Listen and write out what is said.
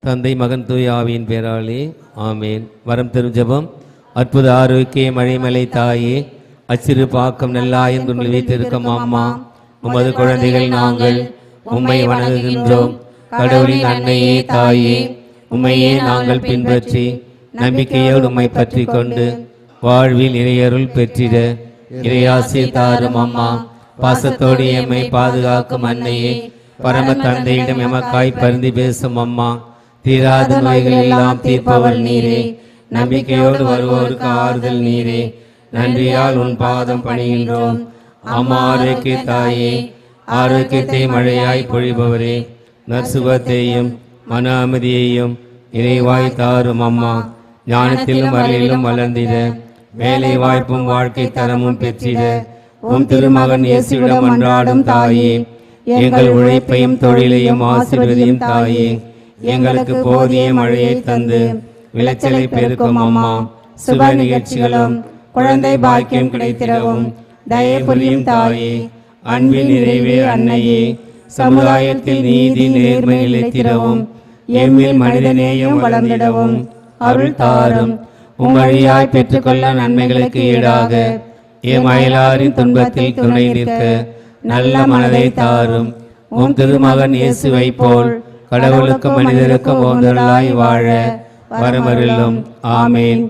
தந்தை மகன் தூய ஆவியின் பேராலே ஆமேன். வரம் தரும் ஜெபம். அற்புத ஆரோக்கிய மழைமலை தாயே, அச்சிறு பாக்கம் நல்லாயின் துணில் வைத்திருக்கும் அம்மா, உமது குழந்தைகள் நாங்கள் உம்மை வணங்குகின்றோம். கடவுளின் அன்னையே தாயே, உம்மையே நாங்கள் பின்பற்றி நம்பிக்கையோடு உம்மை பற்றி கொண்டு வாழ்வில் இறையருள் பெற்றிட இறையாசி தாரும் அம்மா. பாசத்தோடு எம்மை பாதுகாக்கும் அன்னையே, பரம தந்தையிடம் எமக்காய் பரிந்து பேசும் அம்மா, தீராத நோய்கள் எல்லாம் தீர்ப்பவள் நீரே, நம்பிக்கையோடு வருவோருக்கு ஆறுதல் நீரே, நன்றியால் உன் பாதம் பணிகின்றோம். அம்மா ஆரோக்கிய தாயே, ஆரோக்கியத்தை மழையாய் பொழிபவரே, நற்சுகத்தையும் மன அமைதியையும் இறைவாய் தாரும் அம்மா. ஞானத்திலும் அறிவிலும் வளர்ந்திட, வேலை வாய்ப்பும் வாழ்க்கை தரமும் பெற்றிட உம் திருமகன் இயேசுவிடம் அன்றாடும் தாயே, எங்கள் உழைப்பையும் தொழிலையும் ஆசீர்வதியும் தாயே, எங்களுக்கு போதிய மழையை தந்து விளைச்சலை பெருக்கும் அம்மா. சுப நிகழ்ச்சிகளும் குழந்தை பாக்கியம் கிடைத்திடவும் தயை புரியும் தாயே, அன்பின் நிறைவே அன்னையே, சமுதாயத்தில் நீதி நேர்மை நிலைத்திடவும் எம்மில் மனிதநேயம் வளர்ந்திடவும் அருள் தாரும். உம் வழியாய் பெற்றுக்கொள்ள நன்மைகளுக்கு ஈடாக எம் அயலாரின் துன்பத்தில் துணை நிற்க நல்ல மனதை தாரும். உம் திருமகன் இயேசுவை போல் கடவுளுக்கும் மனிதருக்கும் ஓந்தலாய் வாழ வரமருளும். ஆமேன்.